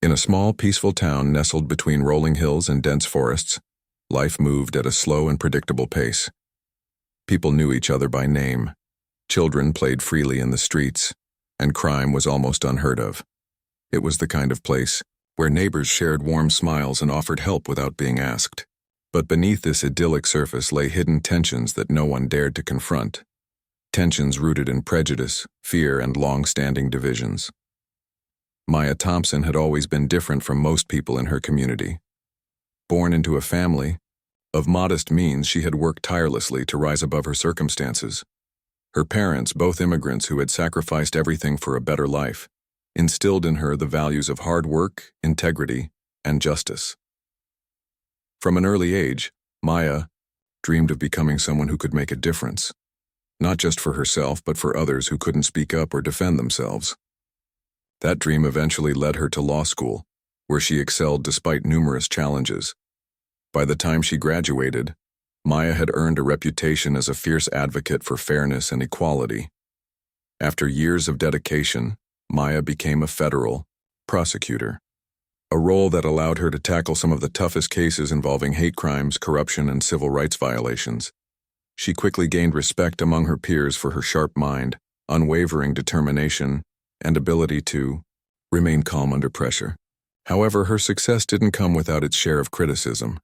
In a small, peaceful town nestled between rolling hills and dense forests, life moved at a slow and predictable pace. People knew each other by name. Children played freely in the streets, and crime was almost unheard of. It was the kind of place where neighbors shared warm smiles and offered help without being asked. But beneath this idyllic surface lay hidden tensions that no one dared to confront. Tensions rooted in prejudice, fear, and long-standing divisions. Maya Thompson had always been different from most people in her community. Born into a family of modest means, she had worked tirelessly to rise above her circumstances. Her parents, both immigrants who had sacrificed everything for a better life, instilled in her the values of hard work, integrity, and justice. From an early age, Maya dreamed of becoming someone who could make a difference, not just for herself but for others who couldn't speak up or defend themselves. That dream eventually led her to law school, where she excelled despite numerous challenges. By the time she graduated, Maya had earned a reputation as a fierce advocate for fairness and equality. After years of dedication, Maya became a federal prosecutor, a role that allowed her to tackle some of the toughest cases involving hate crimes, corruption, and civil rights violations. She quickly gained respect among her peers for her sharp mind, unwavering determination, and ability to remain calm under pressure. However, her success didn't come without its share of criticism.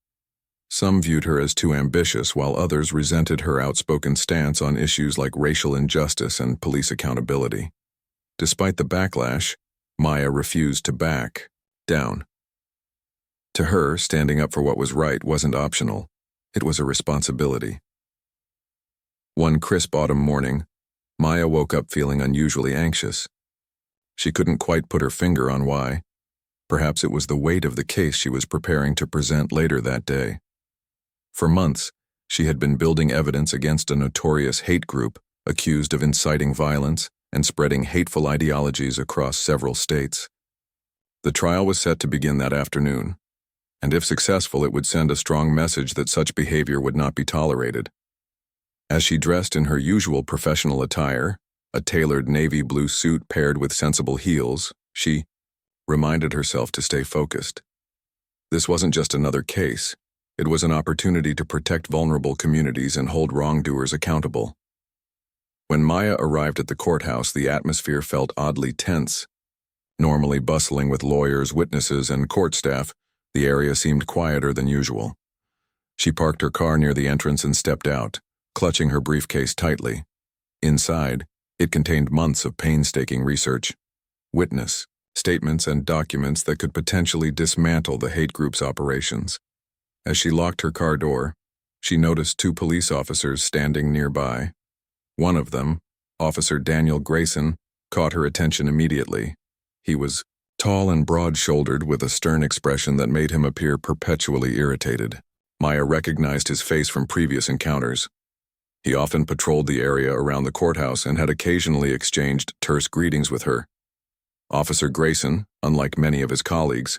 Some viewed her as too ambitious, while others resented her outspoken stance on issues like racial injustice and police accountability. Despite the backlash, Maya refused to back down. To her, standing up for what was right wasn't optional. It was a responsibility. One crisp autumn morning, Maya woke up feeling unusually anxious. She couldn't quite put her finger on why. Perhaps it was the weight of the case she was preparing to present later that day. For months, she had been building evidence against a notorious hate group accused of inciting violence and spreading hateful ideologies across several states. The trial was set to begin that afternoon, and if successful, it would send a strong message that such behavior would not be tolerated. As she dressed in her usual professional attire, a tailored navy blue suit paired with sensible heels, she reminded herself to stay focused. This wasn't just another case. It was an opportunity to protect vulnerable communities and hold wrongdoers accountable. When Maya arrived at the courthouse, the atmosphere felt oddly tense. Normally bustling with lawyers, witnesses, and court staff, the area seemed quieter than usual. She parked her car near the entrance and stepped out, clutching her briefcase tightly. Inside, it contained months of painstaking research, witness statements, and documents that could potentially dismantle the hate group's operations. As she locked her car door, she noticed two police officers standing nearby. One of them, Officer Daniel Grayson, caught her attention immediately. He was tall and broad-shouldered with a stern expression that made him appear perpetually irritated. Maya recognized his face from previous encounters. He often patrolled the area around the courthouse and had occasionally exchanged terse greetings with her. Officer Grayson, unlike many of his colleagues,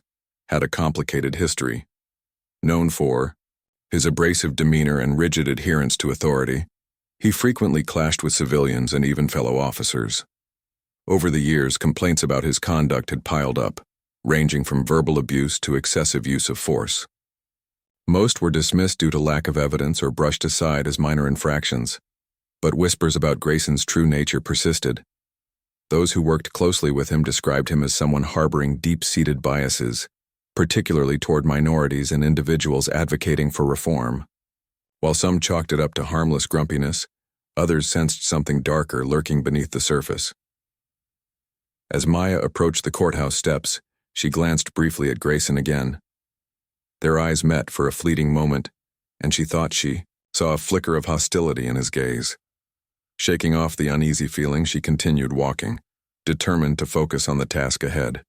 had a complicated history. Known for his abrasive demeanor and rigid adherence to authority, he frequently clashed with civilians and even fellow officers. Over the years, complaints about his conduct had piled up, ranging from verbal abuse to excessive use of force. Most were dismissed due to lack of evidence or brushed aside as minor infractions, but whispers about Grayson's true nature persisted. Those who worked closely with him described him as someone harboring deep-seated biases, particularly toward minorities and individuals advocating for reform. While some chalked it up to harmless grumpiness, others sensed something darker lurking beneath the surface. As Maya approached the courthouse steps, she glanced briefly at Grayson again. Their eyes met for a fleeting moment, and she thought she saw a flicker of hostility in his gaze. Shaking off the uneasy feeling, she continued walking, determined to focus on the task ahead.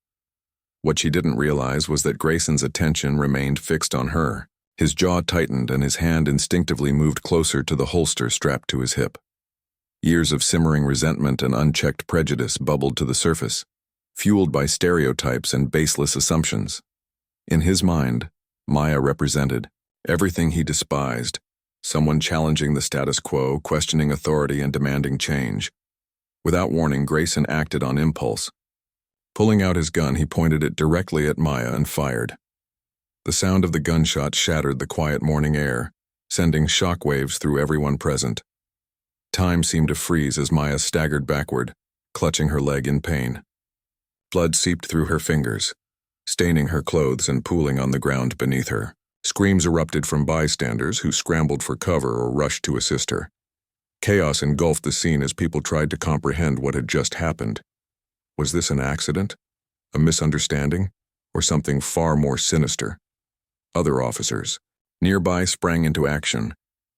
What she didn't realize was that Grayson's attention remained fixed on her. His jaw tightened and his hand instinctively moved closer to the holster strapped to his hip. Years of simmering resentment and unchecked prejudice bubbled to the surface, fueled by stereotypes and baseless assumptions. In his mind, Maya represented everything he despised, someone challenging the status quo, questioning authority, and demanding change. Without warning, Grayson acted on impulse. Pulling out his gun, he pointed it directly at Maya and fired. The sound of the gunshot shattered the quiet morning air, sending shockwaves through everyone present. Time seemed to freeze as Maya staggered backward, clutching her leg in pain. Blood seeped through her fingers, staining her clothes and pooling on the ground beneath her. Screams erupted from bystanders who scrambled for cover or rushed to assist her. Chaos engulfed the scene as people tried to comprehend what had just happened. Was this an accident, a misunderstanding, or something far more sinister? Other officers nearby sprang into action,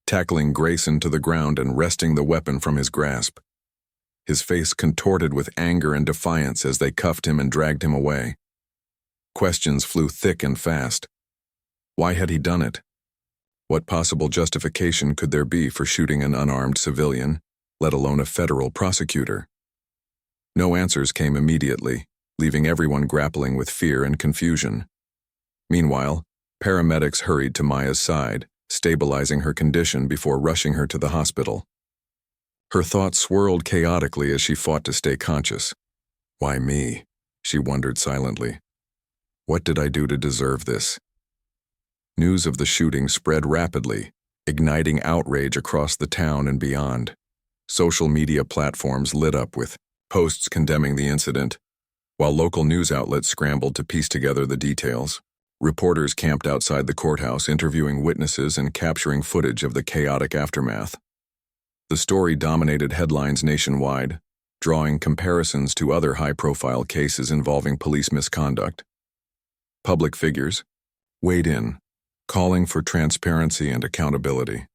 tackling Grayson to the ground and wresting the weapon from his grasp. His face contorted with anger and defiance as they cuffed him and dragged him away. Questions flew thick and fast. Why had he done it? What possible justification could there be for shooting an unarmed civilian, let alone a federal prosecutor? No answers came immediately, leaving everyone grappling with fear and confusion. Meanwhile, paramedics hurried to Maya's side, stabilizing her condition before rushing her to the hospital. Her thoughts swirled chaotically as she fought to stay conscious. Why me? She wondered silently. What did I do to deserve this? News of the shooting spread rapidly, igniting outrage across the town and beyond. Social media platforms lit up with posts condemning the incident, while local news outlets scrambled to piece together the details. Reporters camped outside the courthouse, interviewing witnesses and capturing footage of the chaotic aftermath. The story dominated headlines nationwide, drawing comparisons to other high-profile cases involving police misconduct. Public figures weighed in, calling for transparency and accountability.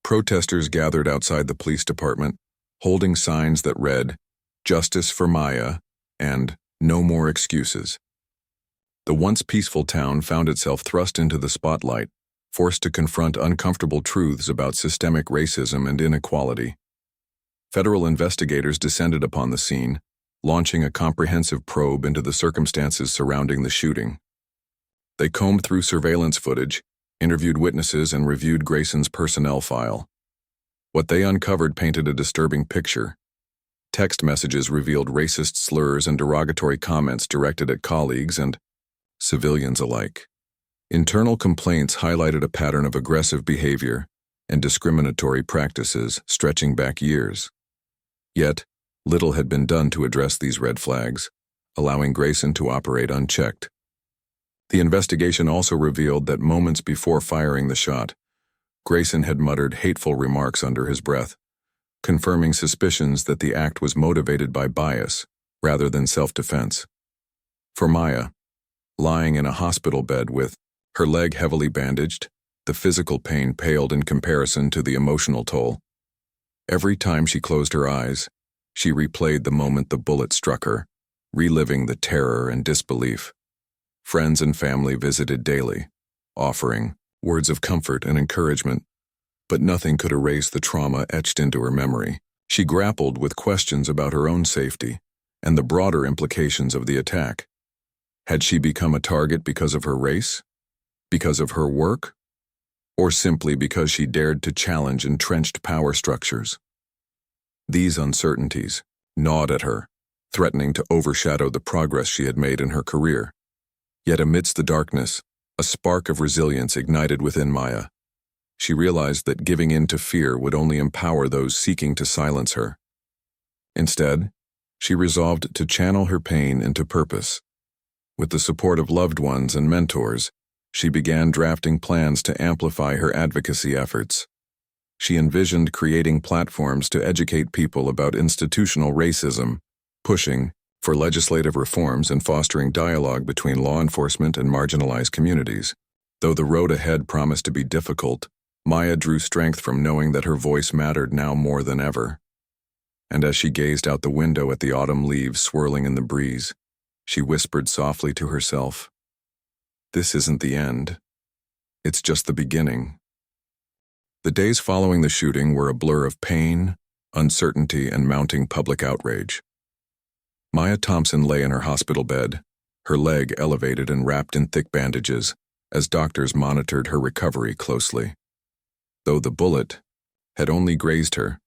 Protesters gathered outside the police department, holding signs that read, "Justice for Maya," and "No more excuses." The once peaceful town found itself thrust into the spotlight, forced to confront uncomfortable truths about systemic racism and inequality. Federal investigators descended upon the scene, launching a comprehensive probe into the circumstances surrounding the shooting. They combed through surveillance footage, interviewed witnesses, and reviewed Grayson's personnel file. What they uncovered painted a disturbing picture. Text messages revealed racist slurs and derogatory comments directed at colleagues and civilians alike. Internal complaints highlighted a pattern of aggressive behavior and discriminatory practices stretching back years. Yet, little had been done to address these red flags, allowing Grayson to operate unchecked. The investigation also revealed that moments before firing the shot, Grayson had muttered hateful remarks under his breath, confirming suspicions that the act was motivated by bias rather than self-defense. For Maya, lying in a hospital bed with her leg heavily bandaged, the physical pain paled in comparison to the emotional toll. Every time she closed her eyes, she replayed the moment the bullet struck her, reliving the terror and disbelief. Friends and family visited daily, offering words of comfort and encouragement, but nothing could erase the trauma etched into her memory. She grappled with questions about her own safety and the broader implications of the attack. Had she become a target because of her race? Because of her work? Or simply because she dared to challenge entrenched power structures? These uncertainties gnawed at her, threatening to overshadow the progress she had made in her career. Yet amidst the darkness, a spark of resilience ignited within Maya. She realized that giving in to fear would only empower those seeking to silence her. Instead, she resolved to channel her pain into purpose. With the support of loved ones and mentors, she began drafting plans to amplify her advocacy efforts. She envisioned creating platforms to educate people about institutional racism, pushing for legislative reforms and fostering dialogue between law enforcement and marginalized communities. Though the road ahead promised to be difficult, Maya drew strength from knowing that her voice mattered now more than ever. And as she gazed out the window at the autumn leaves swirling in the breeze, she whispered softly to herself, "This isn't the end. It's just the beginning." The days following the shooting were a blur of pain, uncertainty, and mounting public outrage. Maya Thompson lay in her hospital bed, her leg elevated and wrapped in thick bandages, as doctors monitored her recovery closely. Though the bullet had only grazed her,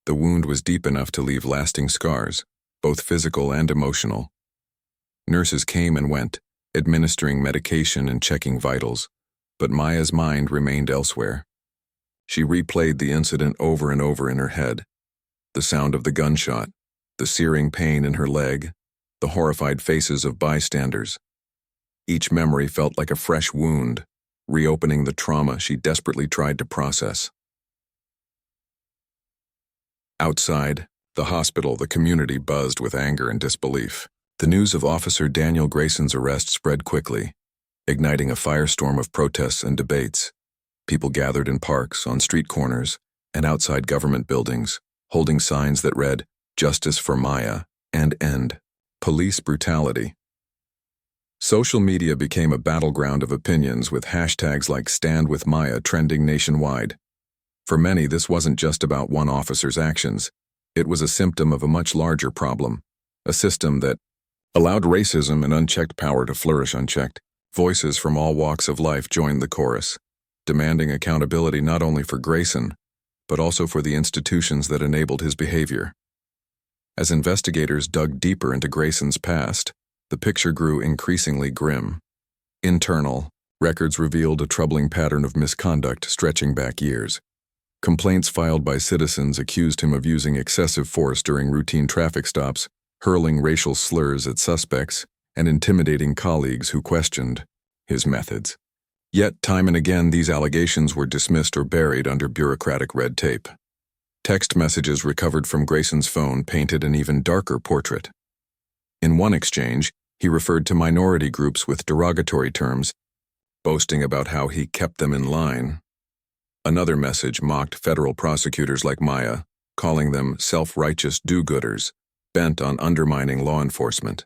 the wound was deep enough to leave lasting scars, both physical and emotional. Nurses came and went, administering medication and checking vitals, but Maya's mind remained elsewhere. She replayed the incident over and over in her head. The sound of the gunshot, the searing pain in her leg, the horrified faces of bystanders. Each memory felt like a fresh wound, reopening the trauma she desperately tried to process. Outside, the hospital, the community buzzed with anger and disbelief. The news of Officer Daniel Grayson's arrest spread quickly, igniting a firestorm of protests and debates. People gathered in parks, on street corners, and outside government buildings, holding signs that read, "Justice for Maya," and "End Police Brutality." Social media became a battleground of opinions with hashtags like "Stand with Maya" trending nationwide. For many, this wasn't just about one officer's actions. It was a symptom of a much larger problem, a system that allowed racism and unchecked power to flourish unchecked. Voices from all walks of life joined the chorus, demanding accountability not only for Grayson, but also for the institutions that enabled his behavior. As investigators dug deeper into Grayson's past, the picture grew increasingly grim. Internal, records revealed a troubling pattern of misconduct stretching back years. Complaints filed by citizens accused him of using excessive force during routine traffic stops, hurling racial slurs at suspects, and intimidating colleagues who questioned his methods. Yet, time and again, these allegations were dismissed or buried under bureaucratic red tape. Text messages recovered from Grayson's phone painted an even darker portrait. In one exchange, he referred to minority groups with derogatory terms, boasting about how he kept them in line. Another message mocked federal prosecutors like Maya, calling them self-righteous do-gooders, bent on undermining law enforcement.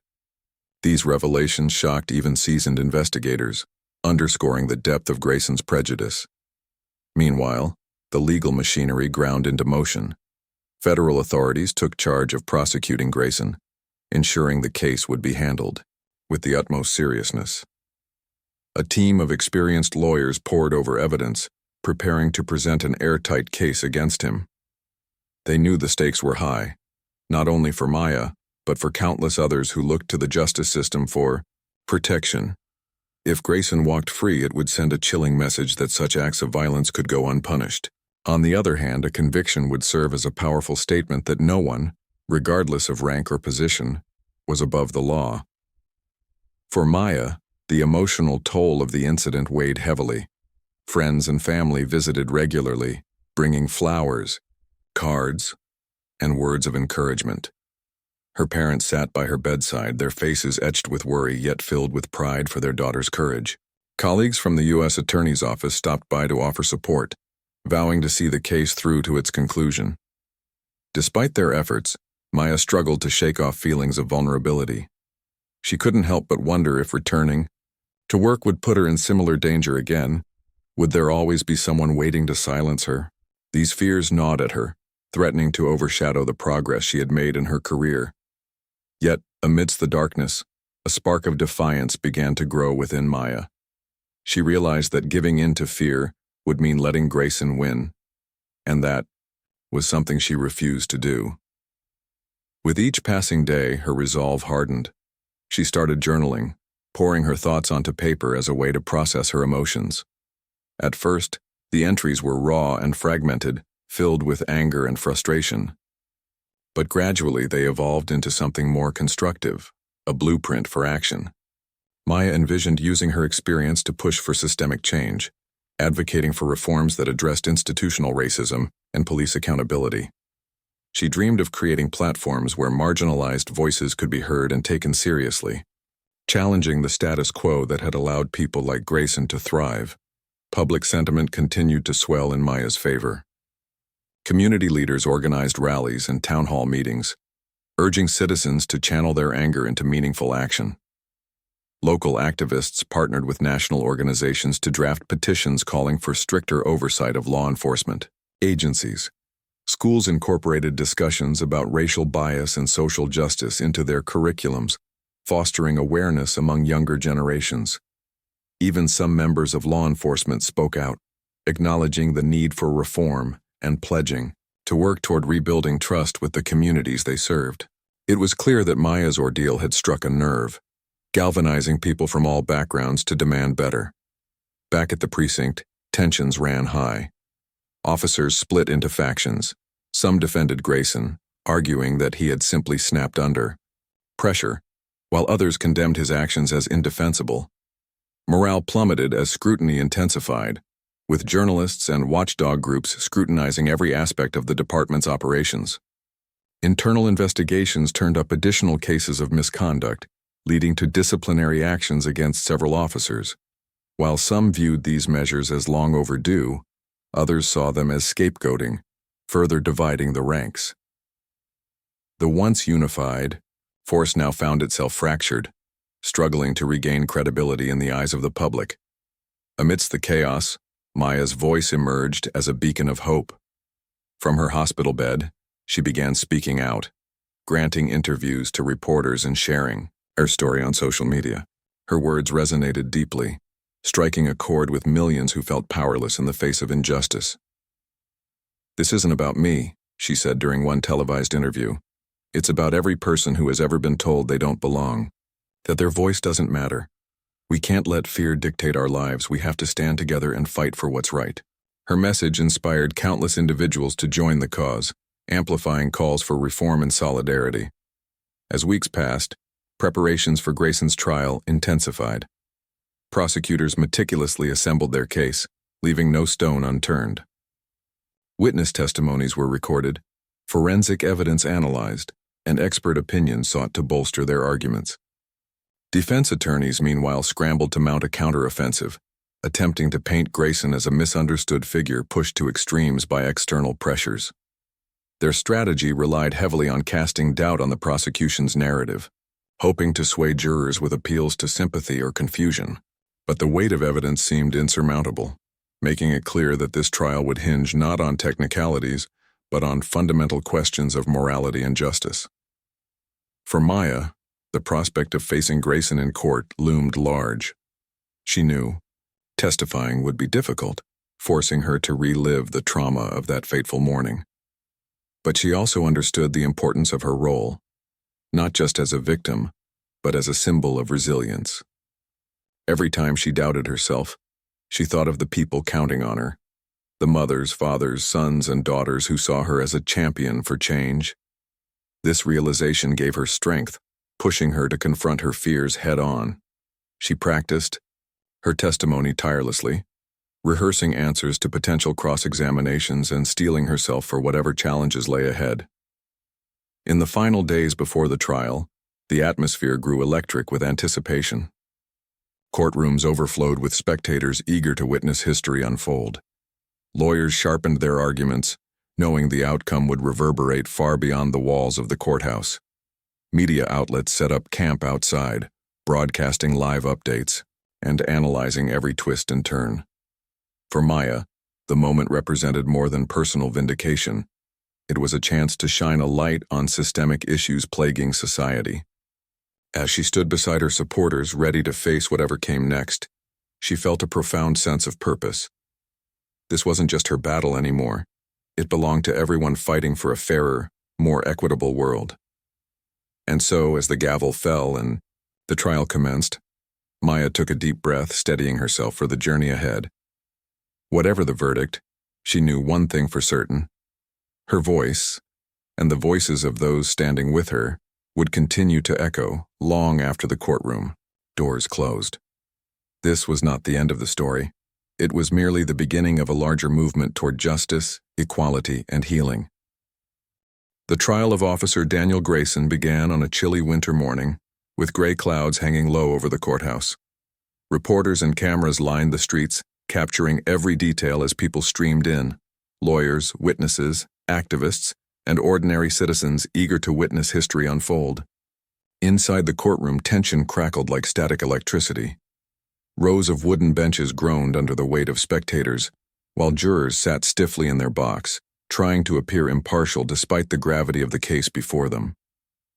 These revelations shocked even seasoned investigators, underscoring the depth of Grayson's prejudice. Meanwhile, the legal machinery ground into motion. Federal authorities took charge of prosecuting Grayson, ensuring the case would be handled with the utmost seriousness. A team of experienced lawyers pored over evidence, preparing to present an airtight case against him. They knew the stakes were high, not only for Maya, but for countless others who looked to the justice system for protection. If Grayson walked free, it would send a chilling message that such acts of violence could go unpunished. On the other hand, a conviction would serve as a powerful statement that no one, regardless of rank or position, was above the law. For Maya, the emotional toll of the incident weighed heavily. Friends and family visited regularly, bringing flowers, cards, and words of encouragement. Her parents sat by her bedside, their faces etched with worry yet filled with pride for their daughter's courage. Colleagues from the U.S. Attorney's Office stopped by to offer support, vowing to see the case through to its conclusion. Despite their efforts, Maya struggled to shake off feelings of vulnerability. She couldn't help but wonder if returning to work would put her in similar danger again. Would there always be someone waiting to silence her? These fears gnawed at her, threatening to overshadow the progress she had made in her career. Yet, amidst the darkness, a spark of defiance began to grow within Maya. She realized that giving in to fear would mean letting Grayson win, and that was something she refused to do. With each passing day, her resolve hardened. She started journaling, pouring her thoughts onto paper as a way to process her emotions. At first, the entries were raw and fragmented, filled with anger and frustration. But gradually they evolved into something more constructive, a blueprint for action. Maya envisioned using her experience to push for systemic change, advocating for reforms that addressed institutional racism and police accountability. She dreamed of creating platforms where marginalized voices could be heard and taken seriously, challenging the status quo that had allowed people like Grayson to thrive. Public sentiment continued to swell in Maya's favor. Community leaders organized rallies and town hall meetings, urging citizens to channel their anger into meaningful action. Local activists partnered with national organizations to draft petitions calling for stricter oversight of law enforcement agencies. Schools incorporated discussions about racial bias and social justice into their curriculums, fostering awareness among younger generations. Even some members of law enforcement spoke out, acknowledging the need for reform and pledging to work toward rebuilding trust with the communities they served. It was clear that Maya's ordeal had struck a nerve. galvanizing people from all backgrounds to demand better. Back at the precinct, tensions ran high. Officers split into factions. Some defended Grayson, arguing that he had simply snapped under pressure, while others condemned his actions as indefensible. Morale plummeted as scrutiny intensified, with journalists and watchdog groups scrutinizing every aspect of the department's operations. Internal investigations turned up additional cases of misconduct, leading to disciplinary actions against several officers. While some viewed these measures as long overdue, others saw them as scapegoating, further dividing the ranks. The once unified force now found itself fractured, struggling to regain credibility in the eyes of the public. Amidst the chaos, Maya's voice emerged as a beacon of hope. From her hospital bed, she began speaking out, granting interviews to reporters and sharing her story on social media. Her words resonated deeply, striking a chord with millions who felt powerless in the face of injustice. "This isn't about me," she said during one televised interview. "It's about every person who has ever been told they don't belong, that their voice doesn't matter. We can't let fear dictate our lives. We have to stand together and fight for what's right." Her message inspired countless individuals to join the cause, amplifying calls for reform and solidarity. As weeks passed, preparations for Grayson's trial intensified. Prosecutors meticulously assembled their case, leaving no stone unturned. Witness testimonies were recorded, forensic evidence analyzed, and expert opinions sought to bolster their arguments. Defense attorneys, meanwhile, scrambled to mount a counteroffensive, attempting to paint Grayson as a misunderstood figure pushed to extremes by external pressures. Their strategy relied heavily on casting doubt on the prosecution's narrative, hoping to sway jurors with appeals to sympathy or confusion. But the weight of evidence seemed insurmountable, making it clear that this trial would hinge not on technicalities, but on fundamental questions of morality and justice. For Maya, the prospect of facing Grayson in court loomed large. She knew testifying would be difficult, forcing her to relive the trauma of that fateful morning. But she also understood the importance of her role, not just as a victim, but as a symbol of resilience. Every time she doubted herself, she thought of the people counting on her, the mothers, fathers, sons, and daughters who saw her as a champion for change. This realization gave her strength, pushing her to confront her fears head-on. She practiced her testimony tirelessly, rehearsing answers to potential cross-examinations and steeling herself for whatever challenges lay ahead. In the final days before the trial, the atmosphere grew electric with anticipation. Courtrooms overflowed with spectators eager to witness history unfold. Lawyers sharpened their arguments, knowing the outcome would reverberate far beyond the walls of the courthouse. Media outlets set up camp outside, broadcasting live updates and analyzing every twist and turn. For Maya, the moment represented more than personal vindication. It was a chance to shine a light on systemic issues plaguing society. As she stood beside her supporters, ready to face whatever came next, she felt a profound sense of purpose. This wasn't just her battle anymore. It belonged to everyone fighting for a fairer, more equitable world. And so, as the gavel fell and the trial commenced, Maya took a deep breath, steadying herself for the journey ahead. Whatever the verdict, she knew one thing for certain. Her voice, and the voices of those standing with her, would continue to echo long after the courtroom doors closed. This was not the end of the story. It was merely the beginning of a larger movement toward justice, equality, and healing. The trial of Officer Daniel Grayson began on a chilly winter morning, with gray clouds hanging low over the courthouse. Reporters and cameras lined the streets, capturing every detail as people streamed in. Lawyers, witnesses, activists, and ordinary citizens eager to witness history unfold. Inside the courtroom, tension crackled like static electricity. Rows of wooden benches groaned under the weight of spectators, while jurors sat stiffly in their box, trying to appear impartial despite the gravity of the case before them.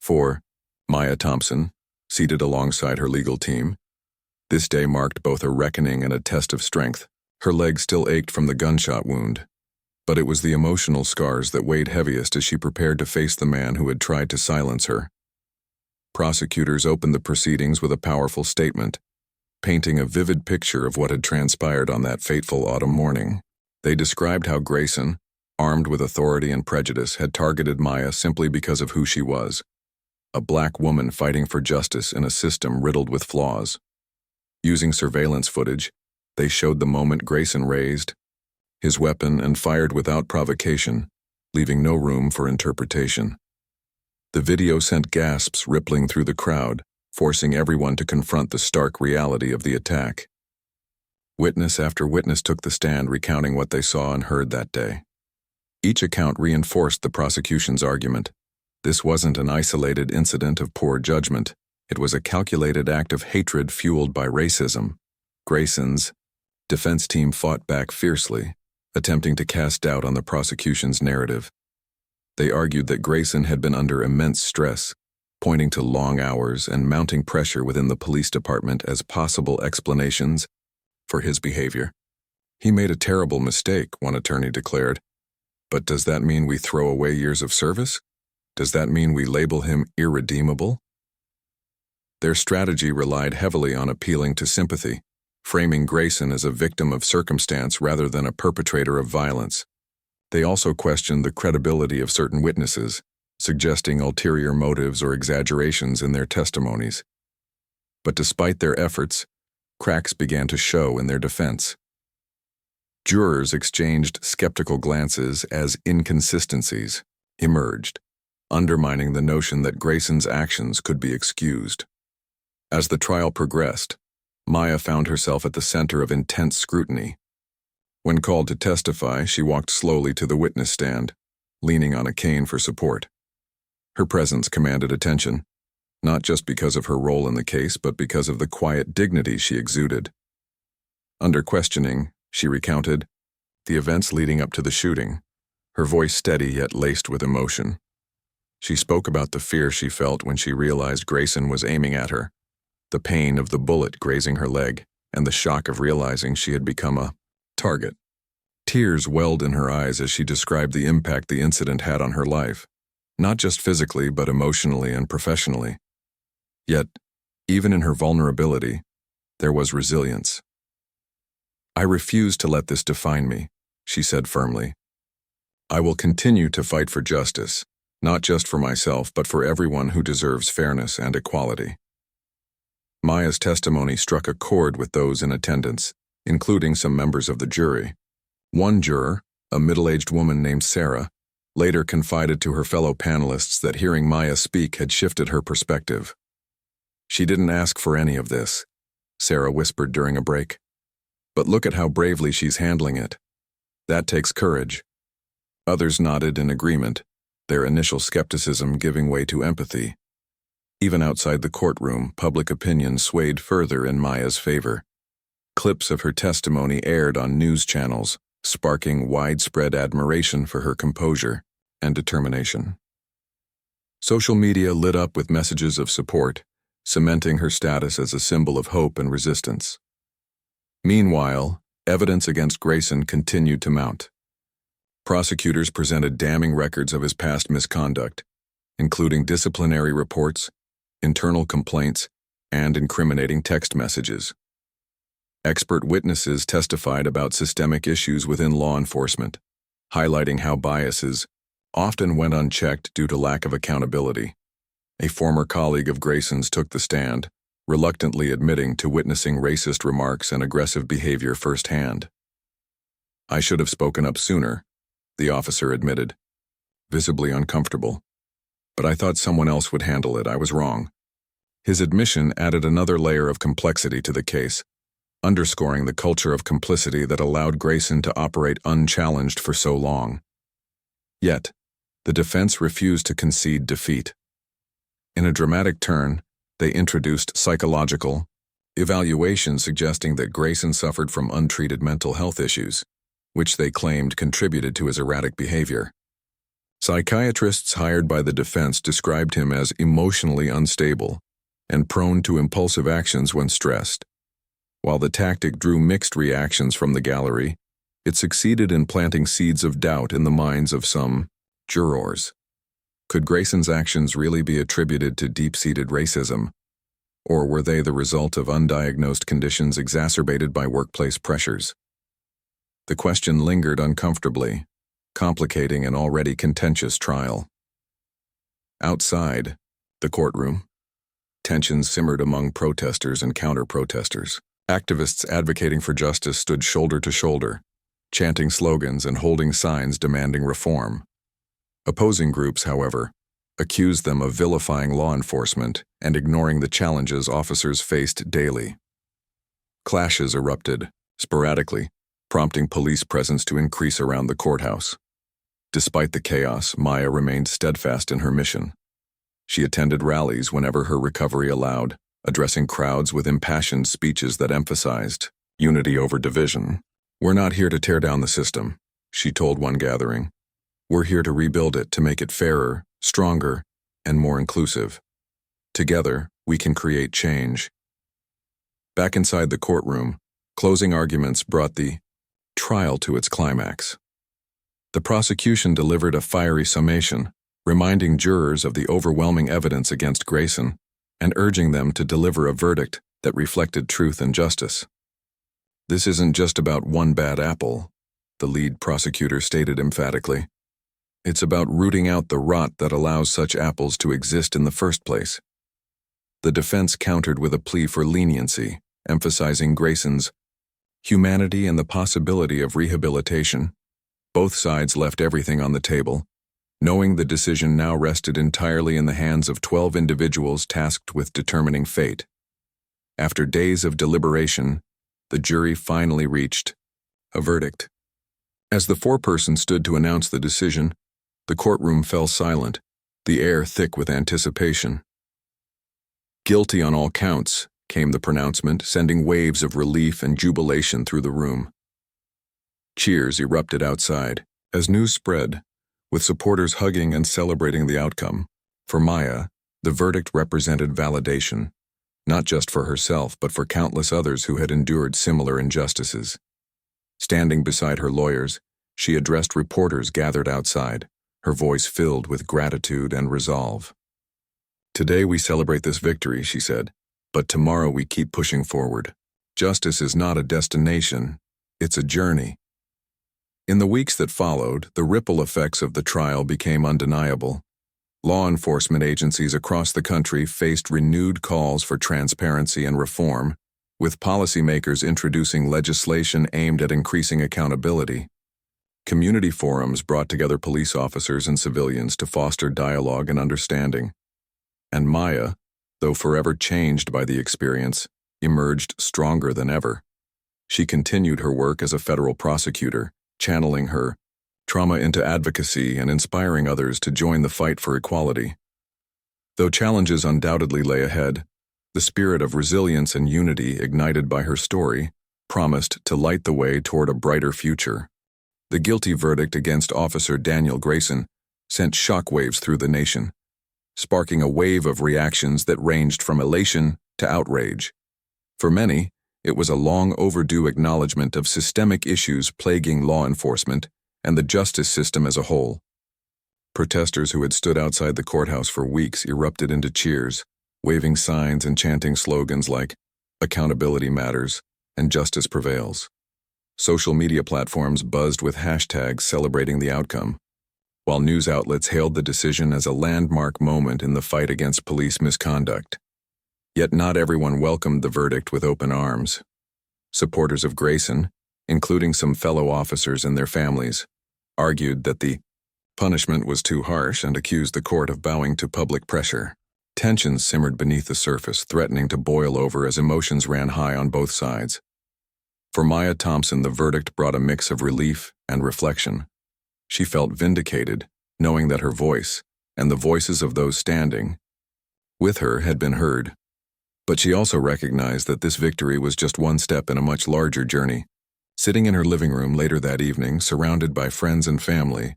For Maya Thompson, seated alongside her legal team, this day marked both a reckoning and a test of strength. Her leg still ached from the gunshot wound, but it was the emotional scars that weighed heaviest as she prepared to face the man who had tried to silence her. Prosecutors opened the proceedings with a powerful statement, painting a vivid picture of what had transpired on that fateful autumn morning. They described how Grayson, armed with authority and prejudice, had targeted Maya simply because of who she was, a black woman fighting for justice in a system riddled with flaws. Using surveillance footage, they showed the moment Grayson raised his weapon and fired without provocation, leaving no room for interpretation. The video sent gasps rippling through the crowd, forcing everyone to confront the stark reality of the attack. Witness after witness took the stand recounting what they saw and heard that day. Each account reinforced the prosecution's argument. This wasn't an isolated incident of poor judgment. It was a calculated act of hatred fueled by racism. Grayson's defense team fought back fiercely, attempting to cast doubt on the prosecution's narrative. They argued that Grayson had been under immense stress, pointing to long hours and mounting pressure within the police department as possible explanations for his behavior. He made a terrible mistake, one attorney declared. But does that mean we throw away years of service? Does that mean we label him irredeemable? Their strategy relied heavily on appealing to sympathy, framing Grayson as a victim of circumstance rather than a perpetrator of violence. They also questioned the credibility of certain witnesses, suggesting ulterior motives or exaggerations in their testimonies. But despite their efforts, cracks began to show in their defense. Jurors exchanged skeptical glances as inconsistencies emerged, undermining the notion that Grayson's actions could be excused. As the trial progressed, Maya found herself at the center of intense scrutiny. When called to testify, she walked slowly to the witness stand, leaning on a cane for support. Her presence commanded attention, not just because of her role in the case, but because of the quiet dignity she exuded. Under questioning, she recounted the events leading up to the shooting, her voice steady yet laced with emotion. She spoke about the fear she felt when she realized Grayson was aiming at her, the pain of the bullet grazing her leg, and the shock of realizing she had become a target. Tears welled in her eyes as she described the impact the incident had on her life, not just physically but emotionally and professionally. Yet, even in her vulnerability, there was resilience. "I refuse to let this define me," she said firmly. "I will continue to fight for justice, not just for myself but for everyone who deserves fairness and equality." Maya's testimony struck a chord with those in attendance, including some members of the jury. One juror, a middle-aged woman named Sarah, later confided to her fellow panelists that hearing Maya speak had shifted her perspective. "She didn't ask for any of this," Sarah whispered during a break. "But look at how bravely she's handling it. That takes courage." Others nodded in agreement, their initial skepticism giving way to empathy. Even outside the courtroom, public opinion swayed further in Maya's favor. Clips of her testimony aired on news channels, sparking widespread admiration for her composure and determination. Social media lit up with messages of support, cementing her status as a symbol of hope and resistance. Meanwhile, evidence against Grayson continued to mount. Prosecutors presented damning records of his past misconduct, including disciplinary reports, internal complaints, and incriminating text messages. Expert witnesses testified about systemic issues within law enforcement, highlighting how biases often went unchecked due to lack of accountability. A former colleague of Grayson's took the stand, reluctantly admitting to witnessing racist remarks and aggressive behavior firsthand. "I should have spoken up sooner," the officer admitted, visibly uncomfortable. "But I thought someone else would handle it. I was wrong." His admission added another layer of complexity to the case, underscoring the culture of complicity that allowed Grayson to operate unchallenged for so long. Yet, the defense refused to concede defeat. In a dramatic turn, they introduced psychological evaluation suggesting that Grayson suffered from untreated mental health issues, which they claimed contributed to his erratic behavior. Psychiatrists hired by the defense described him as emotionally unstable and prone to impulsive actions when stressed. While the tactic drew mixed reactions from the gallery, it succeeded in planting seeds of doubt in the minds of some jurors. Could Grayson's actions really be attributed to deep-seated racism, or were they the result of undiagnosed conditions exacerbated by workplace pressures? The question lingered uncomfortably, complicating an already contentious trial. Outside the courtroom, tensions simmered among protesters and counter-protesters. Activists advocating for justice stood shoulder to shoulder, chanting slogans and holding signs demanding reform. Opposing groups, however, accused them of vilifying law enforcement and ignoring the challenges officers faced daily. Clashes erupted, sporadically, prompting police presence to increase around the courthouse. Despite the chaos, Maya remained steadfast in her mission. She attended rallies whenever her recovery allowed, addressing crowds with impassioned speeches that emphasized unity over division. "We're not here to tear down the system," she told one gathering. "We're here to rebuild it, to make it fairer, stronger, and more inclusive. Together, we can create change." Back inside the courtroom, closing arguments brought the trial to its climax. The prosecution delivered a fiery summation, reminding jurors of the overwhelming evidence against Grayson and urging them to deliver a verdict that reflected truth and justice. "This isn't just about one bad apple," the lead prosecutor stated emphatically. "It's about rooting out the rot that allows such apples to exist in the first place." The defense countered with a plea for leniency, emphasizing Grayson's humanity and the possibility of rehabilitation. Both sides left everything on the table, knowing the decision now rested entirely in the hands of 12 individuals tasked with determining fate. After days of deliberation, the jury finally reached a verdict. As the foreperson stood to announce the decision, the courtroom fell silent, the air thick with anticipation. "Guilty on all counts," came the pronouncement, sending waves of relief and jubilation through the room. Cheers erupted outside as news spread, with supporters hugging and celebrating the outcome. For Maya, the verdict represented validation, not just for herself but for countless others who had endured similar injustices. Standing beside her lawyers, she addressed reporters gathered outside, her voice filled with gratitude and resolve. "Today we celebrate this victory," she said, "but tomorrow we keep pushing forward. Justice is not a destination, it's a journey." In the weeks that followed, the ripple effects of the trial became undeniable. Law enforcement agencies across the country faced renewed calls for transparency and reform, with policymakers introducing legislation aimed at increasing accountability. Community forums brought together police officers and civilians to foster dialogue and understanding. And Maya, though forever changed by the experience, emerged stronger than ever. She continued her work as a federal prosecutor, channeling her trauma into advocacy and inspiring others to join the fight for equality. Though challenges undoubtedly lay ahead, the spirit of resilience and unity ignited by her story promised to light the way toward a brighter future. The guilty verdict against Officer Daniel Grayson sent shockwaves through the nation, sparking a wave of reactions that ranged from elation to outrage. For many, it was a long overdue acknowledgement of systemic issues plaguing law enforcement and the justice system as a whole. Protesters who had stood outside the courthouse for weeks erupted into cheers, waving signs and chanting slogans like "Accountability matters" and "Justice prevails." Social media platforms buzzed with hashtags celebrating the outcome, while news outlets hailed the decision as a landmark moment in the fight against police misconduct. Yet not everyone welcomed the verdict with open arms. Supporters of Grayson, including some fellow officers and their families, argued that the punishment was too harsh and accused the court of bowing to public pressure. Tensions simmered beneath the surface, threatening to boil over as emotions ran high on both sides. For Maya Thompson, the verdict brought a mix of relief and reflection. She felt vindicated, knowing that her voice, and the voices of those standing with her, had been heard. But she also recognized that this victory was just one step in a much larger journey. Sitting in her living room later that evening, surrounded by friends and family,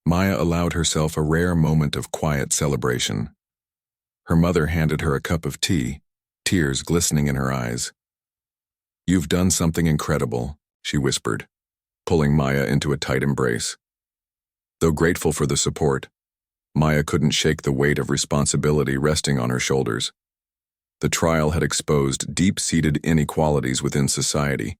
Maya allowed herself a rare moment of quiet celebration. Her mother handed her a cup of tea, tears glistening in her eyes. "You've done something incredible," she whispered, pulling Maya into a tight embrace. Though grateful for the support, Maya couldn't shake the weight of responsibility resting on her shoulders. The trial had exposed deep-seated inequalities within society,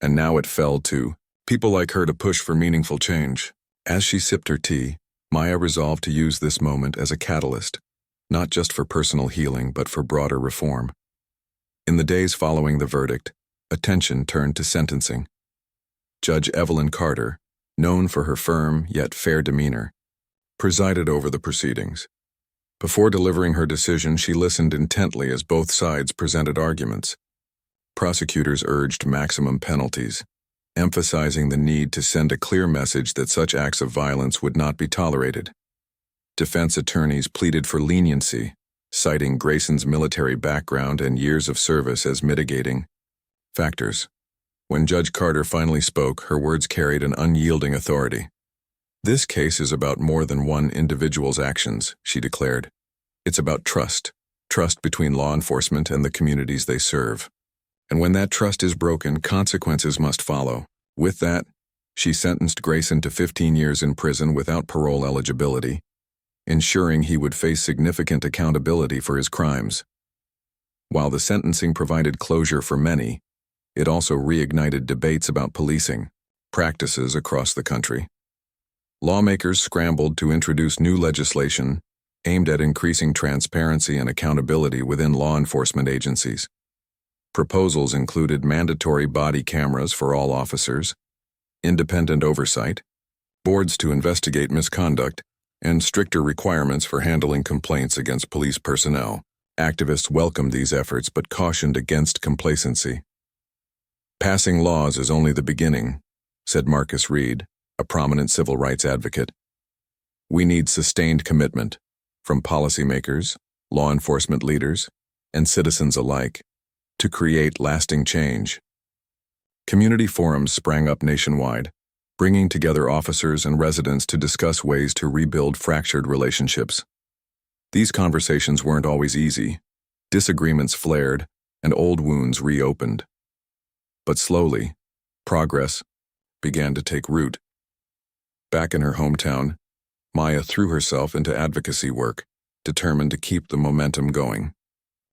and now it fell to people like her to push for meaningful change. As she sipped her tea, Maya resolved to use this moment as a catalyst, not just for personal healing but for broader reform. In the days following the verdict, attention turned to sentencing. Judge Evelyn Carter, known for her firm yet fair demeanor, presided over the proceedings. Before delivering her decision, she listened intently as both sides presented arguments. Prosecutors urged maximum penalties, emphasizing the need to send a clear message that such acts of violence would not be tolerated. Defense attorneys pleaded for leniency, citing Grayson's military background and years of service as mitigating factors. When Judge Carter finally spoke, her words carried an unyielding authority. "This case is about more than one individual's actions," she declared. "It's about trust between law enforcement and the communities they serve. And when that trust is broken, consequences must follow." With that, she sentenced Grayson to 15 years in prison without parole eligibility, ensuring he would face significant accountability for his crimes. While the sentencing provided closure for many, it also reignited debates about policing practices across the country. Lawmakers scrambled to introduce new legislation aimed at increasing transparency and accountability within law enforcement agencies. Proposals included mandatory body cameras for all officers, independent oversight, boards to investigate misconduct, and stricter requirements for handling complaints against police personnel. Activists welcomed these efforts but cautioned against complacency. "Passing laws is only the beginning," said Marcus Reed, a prominent civil rights advocate. "We need sustained commitment from policymakers, law enforcement leaders, and citizens alike to create lasting change." Community forums sprang up nationwide, bringing together officers and residents to discuss ways to rebuild fractured relationships. These conversations weren't always easy. Disagreements flared, and old wounds reopened. But slowly, progress began to take root. Back in her hometown, Maya threw herself into advocacy work, determined to keep the momentum going.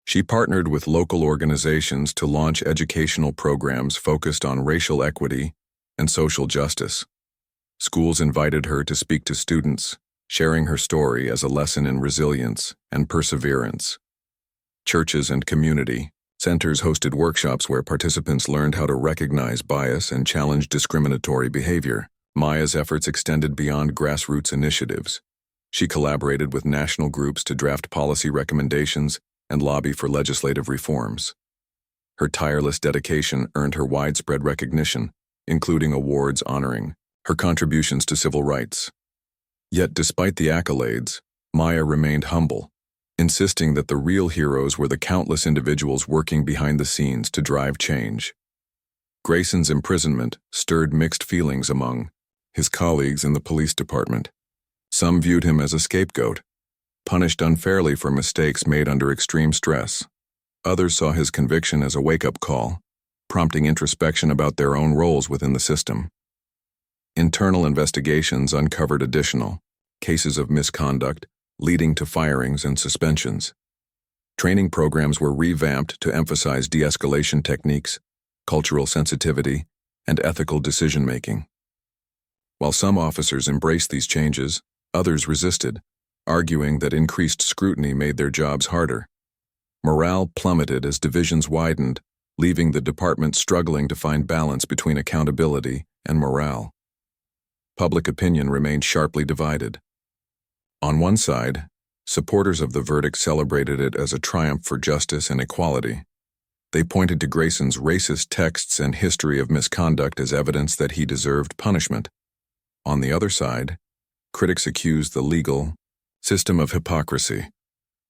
She partnered with local organizations to launch educational programs focused on racial equity and social justice. Schools invited her to speak to students, sharing her story as a lesson in resilience and perseverance. Churches and community centers hosted workshops where participants learned how to recognize bias and challenge discriminatory behavior. Maya's efforts extended beyond grassroots initiatives. She collaborated with national groups to draft policy recommendations and lobby for legislative reforms. Her tireless dedication earned her widespread recognition, including awards honoring her contributions to civil rights. Yet despite the accolades, Maya remained humble, insisting that the real heroes were the countless individuals working behind the scenes to drive change. Grayson's imprisonment stirred mixed feelings among his colleagues in the police department. Some viewed him as a scapegoat, punished unfairly for mistakes made under extreme stress. Others saw his conviction as a wake-up call, prompting introspection about their own roles within the system. Internal investigations uncovered additional cases of misconduct, leading to firings and suspensions. Training programs were revamped to emphasize de-escalation techniques, cultural sensitivity, and ethical decision-making. While some officers embraced these changes, others resisted, arguing that increased scrutiny made their jobs harder. Morale plummeted as divisions widened, leaving the department struggling to find balance between accountability and morale. Public opinion remained sharply divided. On one side, supporters of the verdict celebrated it as a triumph for justice and equality. They pointed to Grayson's racist texts and history of misconduct as evidence that he deserved punishment. On the other side, critics accused the legal system of hypocrisy,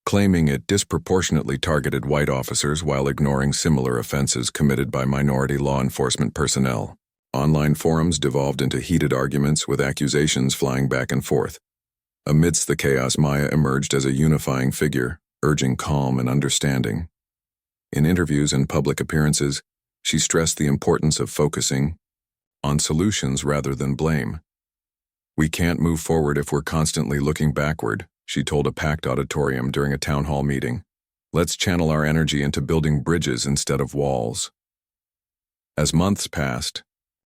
claiming it disproportionately targeted white officers while ignoring similar offenses committed by minority law enforcement personnel. Online forums devolved into heated arguments with accusations flying back and forth. Amidst the chaos, Maya emerged as a unifying figure, urging calm and understanding. In interviews and public appearances, she stressed the importance of focusing on solutions rather than blame. We can't move forward if we're constantly looking backward, she told a packed auditorium during a town hall meeting. Let's channel our energy into building bridges instead of walls. As months passed,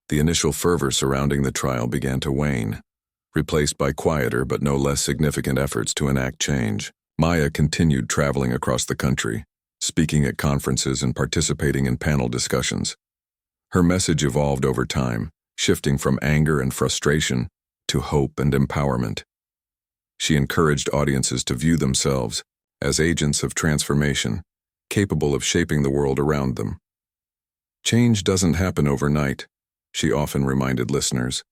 the initial fervor surrounding the trial began to wane, replaced by quieter but no less significant efforts to enact change. Maya continued traveling across the country, speaking at conferences and participating in panel discussions. Her message evolved over time, shifting from anger and frustration to hope and empowerment. She encouraged audiences to view themselves as agents of transformation, capable of shaping the world around them. Change doesn't happen overnight, she often reminded listeners,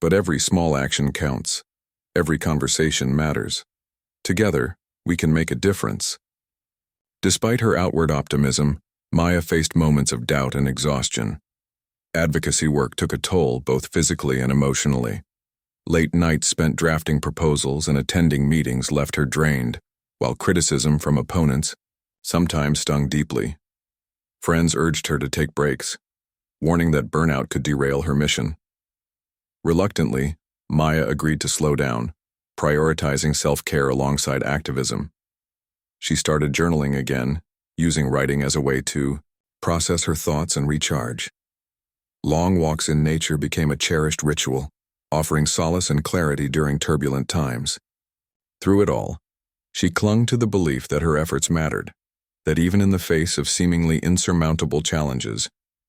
but every small action counts. Every conversation matters. Together, we can make a difference. Despite her outward optimism, Maya faced moments of doubt and exhaustion. Advocacy work took a toll both physically and emotionally. Late nights spent drafting proposals and attending meetings left her drained, while criticism from opponents sometimes stung deeply. Friends urged her to take breaks, warning that burnout could derail her mission. Reluctantly, Maya agreed to slow down, prioritizing self-care alongside activism. She started journaling again, using writing as a way to process her thoughts and recharge. Long walks in nature became a cherished ritual, offering solace and clarity during turbulent times. Through it all, she clung to the belief that her efforts mattered, that even in the face of seemingly insurmountable challenges,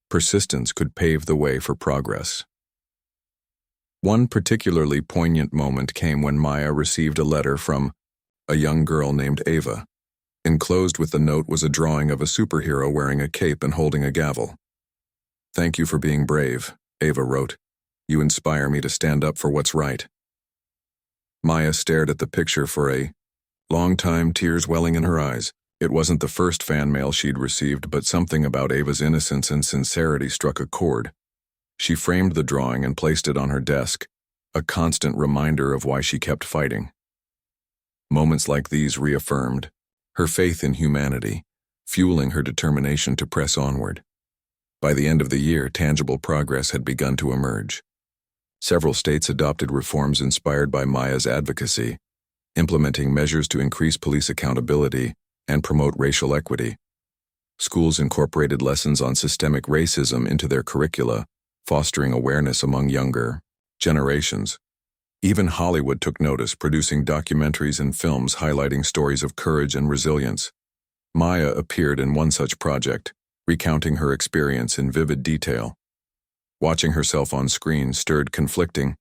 persistence could pave the way for progress. One particularly poignant moment came when Maya received a letter from a young girl named Ava. Enclosed with the note was a drawing of a superhero wearing a cape and holding a gavel. "Thank you for being brave," Ava wrote. "You inspire me to stand up for what's right." Maya stared at the picture for a long time, tears welling in her eyes. It wasn't the first fan mail she'd received, but something about Ava's innocence and sincerity struck a chord. She framed the drawing and placed it on her desk, a constant reminder of why she kept fighting. Moments like these reaffirmed her faith in humanity, fueling her determination to press onward. By the end of the year, tangible progress had begun to emerge. Several states adopted reforms inspired by Maya's advocacy, implementing measures to increase police accountability and promote racial equity. Schools incorporated lessons on systemic racism into their curricula, fostering awareness among younger generations. Even Hollywood took notice, producing documentaries and films highlighting stories of courage and resilience. Maya appeared in one such project, recounting her experience in vivid detail. Watching herself on screen stirred conflicting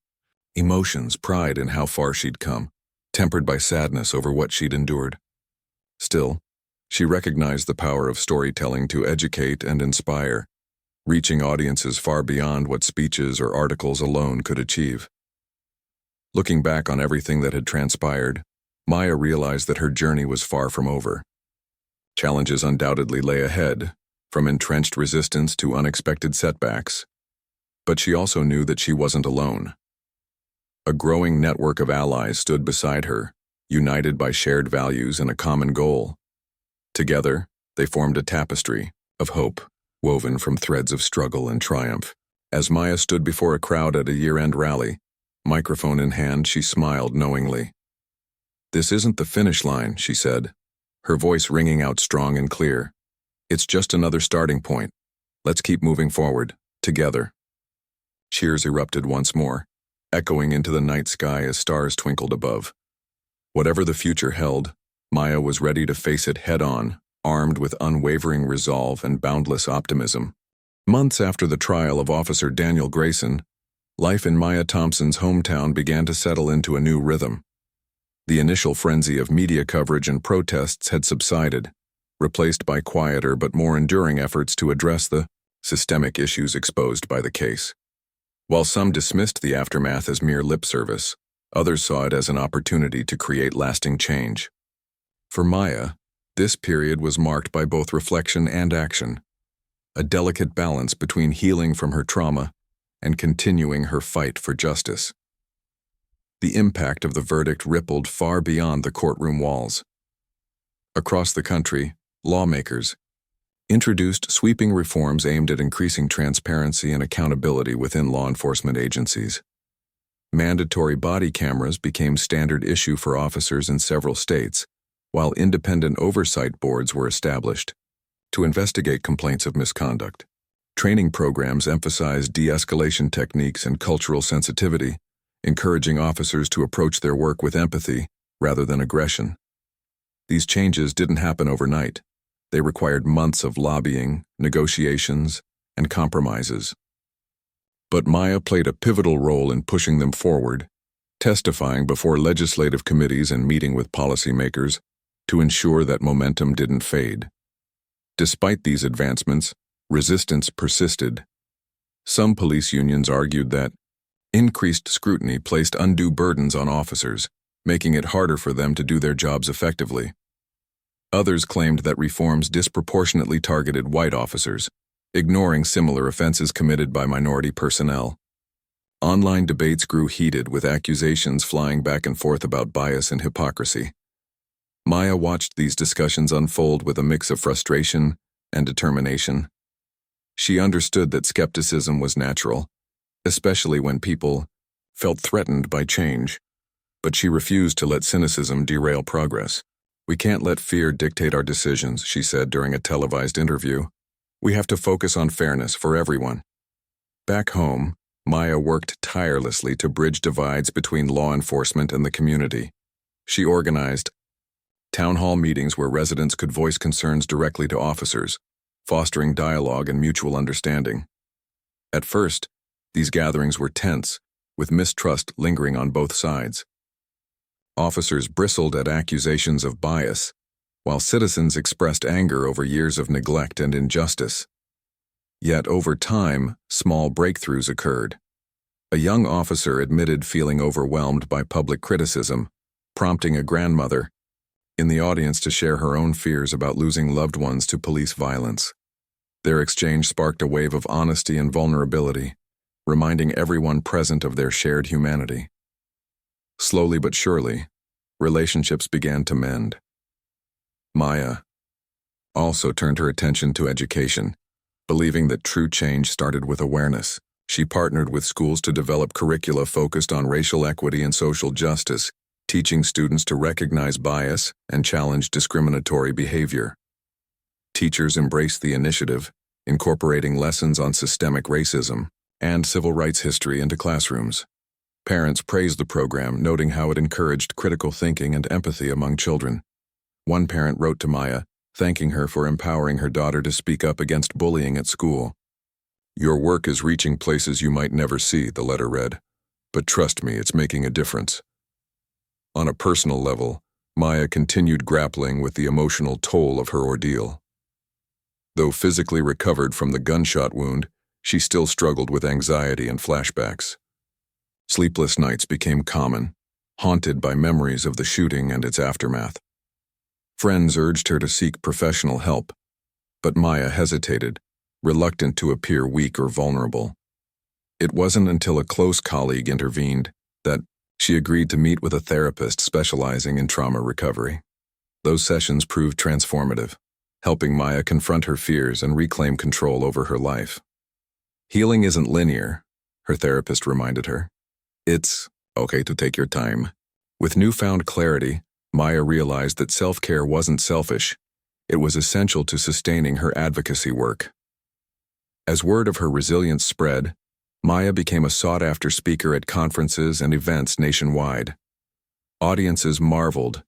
emotions, pride in how far she'd come, tempered by sadness over what she'd endured. Still, she recognized the power of storytelling to educate and inspire, reaching audiences far beyond what speeches or articles alone could achieve. Looking back on everything that had transpired, Maya realized that her journey was far from over. Challenges undoubtedly lay ahead, from entrenched resistance to unexpected setbacks. But she also knew that she wasn't alone. A growing network of allies stood beside her, united by shared values and a common goal. Together, they formed a tapestry of hope, woven from threads of struggle and triumph. As Maya stood before a crowd at a year-end rally, microphone in hand, she smiled knowingly. "This isn't the finish line," she said, her voice ringing out strong and clear. "It's just another starting point. Let's keep moving forward, together." Cheers erupted once more, echoing into the night sky as stars twinkled above. Whatever the future held, Maya was ready to face it head-on, armed with unwavering resolve and boundless optimism. Months after the trial of Officer Daniel Grayson, life in Maya Thompson's hometown began to settle into a new rhythm. The initial frenzy of media coverage and protests had subsided, replaced by quieter but more enduring efforts to address the systemic issues exposed by the case. While some dismissed the aftermath as mere lip service, others saw it as an opportunity to create lasting change. For Maya, this period was marked by both reflection and action, a delicate balance between healing from her trauma and continuing her fight for justice. The impact of the verdict rippled far beyond the courtroom walls. Across the country, lawmakers introduced sweeping reforms aimed at increasing transparency and accountability within law enforcement agencies. Mandatory body cameras became standard issue for officers in several states, while independent oversight boards were established to investigate complaints of misconduct. Training programs emphasized de-escalation techniques and cultural sensitivity, encouraging officers to approach their work with empathy rather than aggression. These changes didn't happen overnight. They required months of lobbying, negotiations, and compromises. But Maya played a pivotal role in pushing them forward, testifying before legislative committees and meeting with policymakers to ensure that momentum didn't fade. Despite these advancements, resistance persisted. Some police unions argued that increased scrutiny placed undue burdens on officers, making it harder for them to do their jobs effectively. Others claimed that reforms disproportionately targeted white officers, ignoring similar offenses committed by minority personnel. Online debates grew heated, with accusations flying back and forth about bias and hypocrisy. Maya watched these discussions unfold with a mix of frustration and determination. She understood that skepticism was natural, especially when people felt threatened by change, but she refused to let cynicism derail progress. "We can't let fear dictate our decisions," she said during a televised interview. "We have to focus on fairness for everyone." Back home, Maya worked tirelessly to bridge divides between law enforcement and the community. She organized town hall meetings where residents could voice concerns directly to officers, fostering dialogue and mutual understanding. At first, these gatherings were tense, with mistrust lingering on both sides. Officers bristled at accusations of bias, while citizens expressed anger over years of neglect and injustice. Yet over time, small breakthroughs occurred. A young officer admitted feeling overwhelmed by public criticism, prompting a grandmother in the audience to share her own fears about losing loved ones to police violence. Their exchange sparked a wave of honesty and vulnerability, reminding everyone present of their shared humanity. Slowly but surely, relationships began to mend. Maya also turned her attention to education, believing that true change started with awareness. She partnered with schools to develop curricula focused on racial equity and social justice, teaching students to recognize bias and challenge discriminatory behavior. Teachers embraced the initiative, incorporating lessons on systemic racism and civil rights history into classrooms. Parents praised the program, noting how it encouraged critical thinking and empathy among children. One parent wrote to Maya, thanking her for empowering her daughter to speak up against bullying at school. "Your work is reaching places you might never see," the letter read. "But trust me, it's making a difference." On a personal level, Maya continued grappling with the emotional toll of her ordeal. Though physically recovered from the gunshot wound, she still struggled with anxiety and flashbacks. Sleepless nights became common, haunted by memories of the shooting and its aftermath. Friends urged her to seek professional help, but Maya hesitated, reluctant to appear weak or vulnerable. It wasn't until a close colleague intervened that she agreed to meet with a therapist specializing in trauma recovery. Those sessions proved transformative, helping Maya confront her fears and reclaim control over her life. "Healing isn't linear," her therapist reminded her. "It's okay to take your time." With newfound clarity, Maya realized that self-care wasn't selfish. It was essential to sustaining her advocacy work. As word of her resilience spread, Maya became a sought-after speaker at conferences and events nationwide. Audiences marveled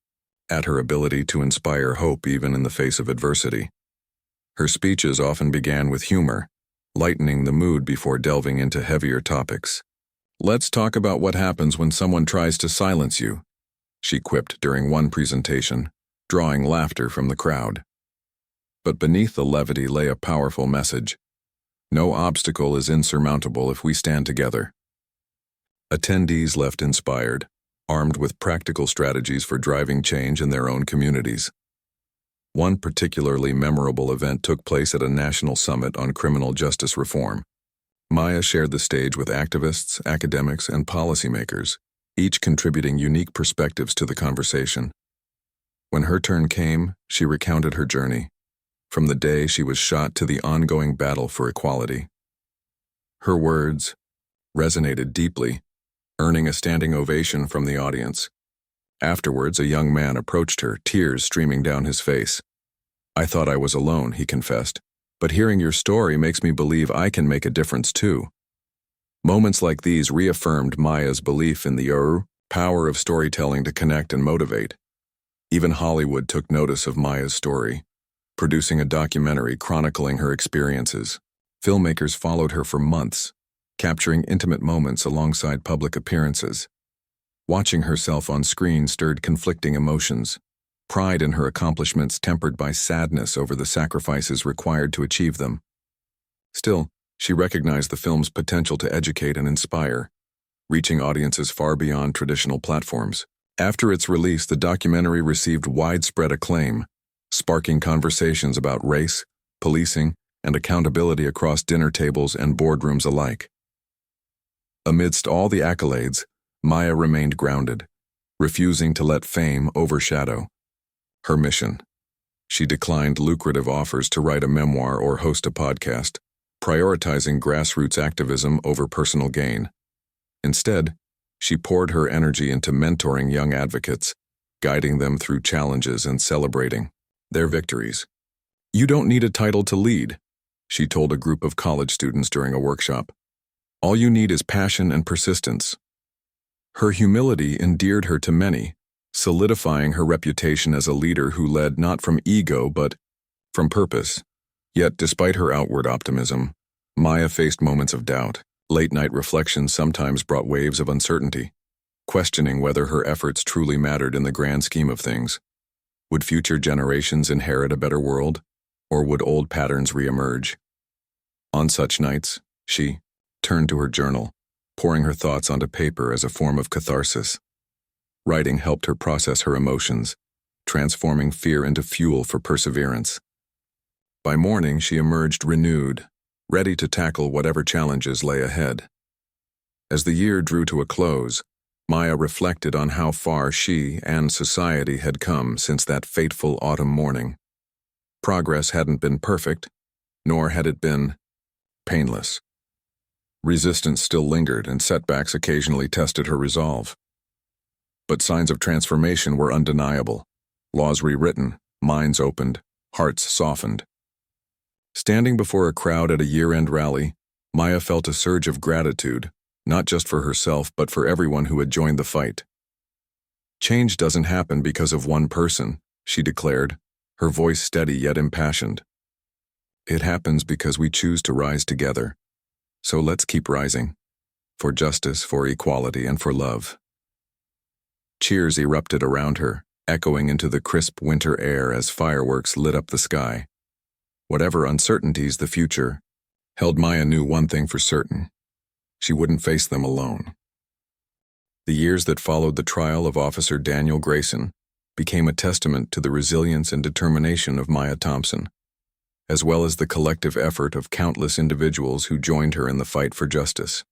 at her ability to inspire hope even in the face of adversity. Her speeches often began with humor, lightening the mood before delving into heavier topics. "Let's talk about what happens when someone tries to silence you," she quipped during one presentation, drawing laughter from the crowd. But beneath the levity lay a powerful message. No obstacle is insurmountable if we stand together. Attendees left inspired, armed with practical strategies for driving change in their own communities. One particularly memorable event took place at a national summit on criminal justice reform. Maya shared the stage with activists, academics, and policymakers, each contributing unique perspectives to the conversation. When her turn came, she recounted her journey, from the day she was shot to the ongoing battle for equality. Her words resonated deeply, earning a standing ovation from the audience. Afterwards, a young man approached her, tears streaming down his face. "I thought I was alone," he confessed, "but hearing your story makes me believe I can make a difference too." Moments like these reaffirmed Maya's belief in the power of storytelling to connect and motivate. Even Hollywood took notice of Maya's story, producing a documentary chronicling her experiences. Filmmakers followed her for months, capturing intimate moments alongside public appearances. Watching herself on screen stirred conflicting emotions, pride in her accomplishments tempered by sadness over the sacrifices required to achieve them. Still, she recognized the film's potential to educate and inspire, reaching audiences far beyond traditional platforms. After its release, the documentary received widespread acclaim, sparking conversations about race, policing, and accountability across dinner tables and boardrooms alike. Amidst all the accolades, Maya remained grounded, refusing to let fame overshadow her mission. She declined lucrative offers to write a memoir or host a podcast, prioritizing grassroots activism over personal gain. Instead, she poured her energy into mentoring young advocates, guiding them through challenges and celebrating their victories. "You don't need a title to lead," she told a group of college students during a workshop. "All you need is passion and persistence." Her humility endeared her to many, solidifying her reputation as a leader who led not from ego but from purpose. Yet, despite her outward optimism, Maya faced moments of doubt. Late-night reflections sometimes brought waves of uncertainty, questioning whether her efforts truly mattered in the grand scheme of things. Would future generations inherit a better world, or would old patterns reemerge? On such nights, she turned to her journal, pouring her thoughts onto paper as a form of catharsis. Writing helped her process her emotions, transforming fear into fuel for perseverance. By morning, she emerged renewed, ready to tackle whatever challenges lay ahead. As the year drew to a close, Maya reflected on how far she and society had come since that fateful autumn morning. Progress hadn't been perfect, nor had it been painless. Resistance still lingered, and setbacks occasionally tested her resolve. But signs of transformation were undeniable. Laws rewritten, minds opened, hearts softened. Standing before a crowd at a year-end rally, Maya felt a surge of gratitude, not just for herself but for everyone who had joined the fight. "Change doesn't happen because of one person," she declared, her voice steady yet impassioned. "It happens because we choose to rise together. So let's keep rising. For justice, for equality, and for love." Cheers erupted around her, echoing into the crisp winter air as fireworks lit up the sky. Whatever uncertainties the future held, Maya knew one thing for certain: she wouldn't face them alone. The years that followed the trial of Officer Daniel Grayson became a testament to the resilience and determination of Maya Thompson, as well as the collective effort of countless individuals who joined her in the fight for justice.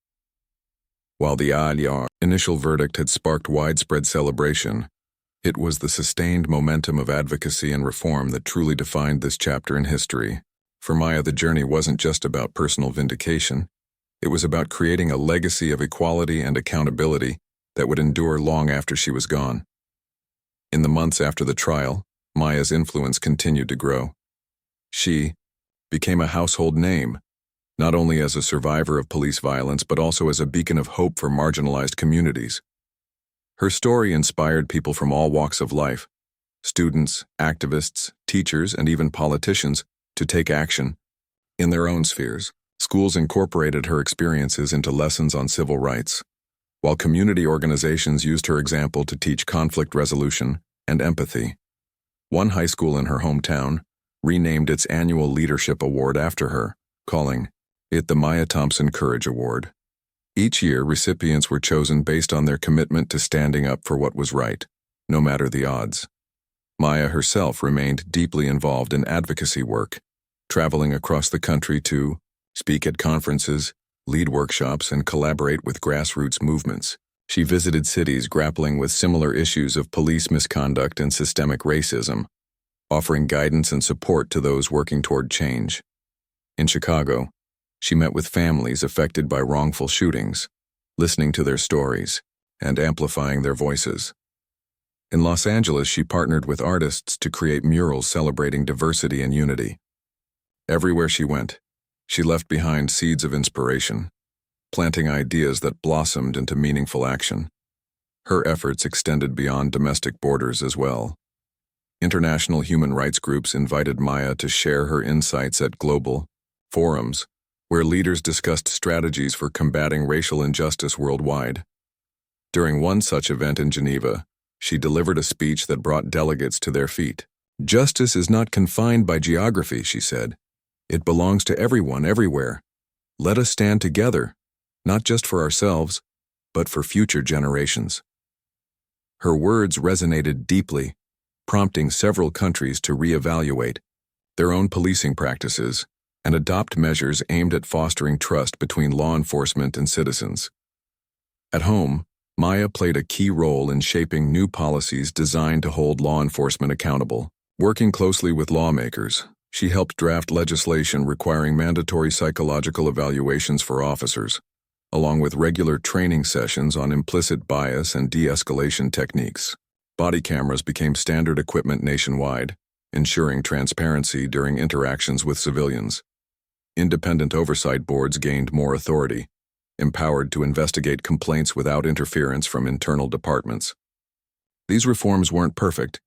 While the initial verdict had sparked widespread celebration, it was the sustained momentum of advocacy and reform that truly defined this chapter in history. For Maya, the journey wasn't just about personal vindication. It was about creating a legacy of equality and accountability that would endure long after she was gone. In the months after the trial, Maya's influence continued to grow. She became a household name, not only as a survivor of police violence but also as a beacon of hope for marginalized communities. Her story inspired people from all walks of life, students, activists, teachers, and even politicians, to take action in their own spheres. Schools incorporated her experiences into lessons on civil rights, while community organizations used her example to teach conflict resolution and empathy. One high school in her hometown renamed its annual leadership award after her, calling it the Maya Thompson Courage Award. Each year, recipients were chosen based on their commitment to standing up for what was right, no matter the odds. Maya herself remained deeply involved in advocacy work, traveling across the country to speak at conferences, lead workshops, and collaborate with grassroots movements. She visited cities grappling with similar issues of police misconduct and systemic racism, offering guidance and support to those working toward change. In Chicago, she met with families affected by wrongful shootings, listening to their stories, and amplifying their voices. In Los Angeles, she partnered with artists to create murals celebrating diversity and unity. Everywhere she went, she left behind seeds of inspiration, planting ideas that blossomed into meaningful action. Her efforts extended beyond domestic borders as well. International human rights groups invited Maya to share her insights at global forums, where leaders discussed strategies for combating racial injustice worldwide. During one such event in Geneva, she delivered a speech that brought delegates to their feet. "Justice is not confined by geography," she said. "It belongs to everyone, everywhere. Let us stand together, not just for ourselves, but for future generations." Her words resonated deeply, prompting several countries to reevaluate their own policing practices and adopt measures aimed at fostering trust between law enforcement and citizens. At home, Maya played a key role in shaping new policies designed to hold law enforcement accountable. Working closely with lawmakers, she helped draft legislation requiring mandatory psychological evaluations for officers, along with regular training sessions on implicit bias and de-escalation techniques. Body cameras became standard equipment nationwide, ensuring transparency during interactions with civilians. Independent oversight boards gained more authority, empowered to investigate complaints without interference from internal departments. These reforms weren't perfect.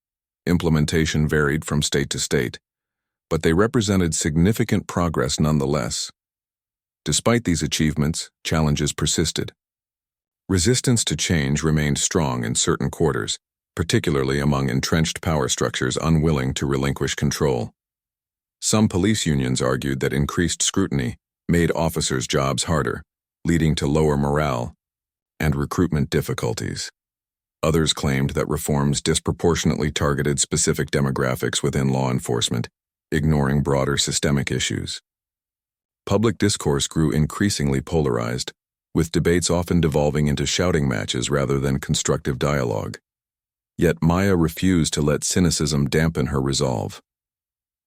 Implementation varied from state to state, but they represented significant progress nonetheless. Despite these achievements, challenges persisted. Resistance to change remained strong in certain quarters, particularly among entrenched power structures unwilling to relinquish control. Some police unions argued that increased scrutiny made officers' jobs harder, leading to lower morale and recruitment difficulties. Others claimed that reforms disproportionately targeted specific demographics within law enforcement, ignoring broader systemic issues. Public discourse grew increasingly polarized, with debates often devolving into shouting matches rather than constructive dialogue. Yet Maya refused to let cynicism dampen her resolve.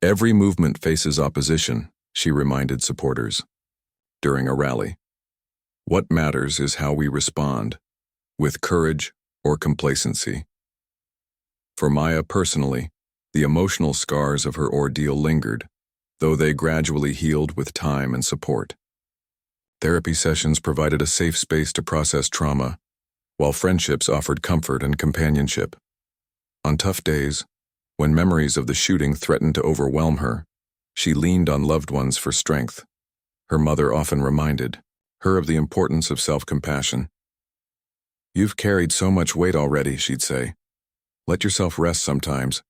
"Every movement faces opposition," she reminded supporters during a rally. "What matters is how we respond, with courage or complacency." For Maya personally, the emotional scars of her ordeal lingered, though they gradually healed with time and support. Therapy sessions provided a safe space to process trauma, while friendships offered comfort and companionship. On tough days, when memories of the shooting threatened to overwhelm her, she leaned on loved ones for strength. Her mother often reminded her of the importance of self-compassion. "You've carried so much weight already," she'd say. "Let yourself rest sometimes."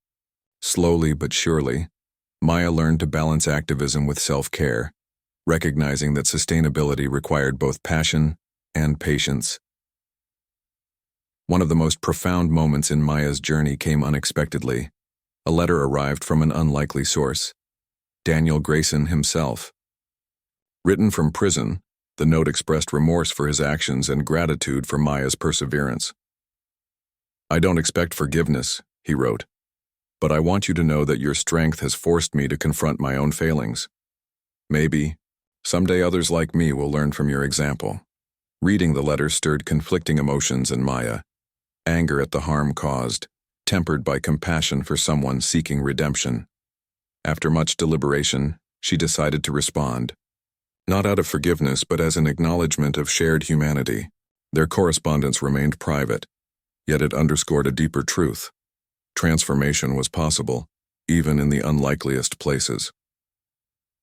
Slowly but surely, Maya learned to balance activism with self-care, recognizing that sustainability required both passion and patience. One of the most profound moments in Maya's journey came unexpectedly. A letter arrived from an unlikely source, Daniel Grayson himself. Written from prison, the note expressed remorse for his actions and gratitude for Maya's perseverance. "I don't expect forgiveness," he wrote, "but I want you to know that your strength has forced me to confront my own failings. Maybe, someday others like me will learn from your example." Reading the letter stirred conflicting emotions in Maya. Anger at the harm caused, tempered by compassion for someone seeking redemption. After much deliberation, she decided to respond. Not out of forgiveness, but as an acknowledgement of shared humanity. Their correspondence remained private, yet it underscored a deeper truth. Transformation was possible, even in the unlikeliest places.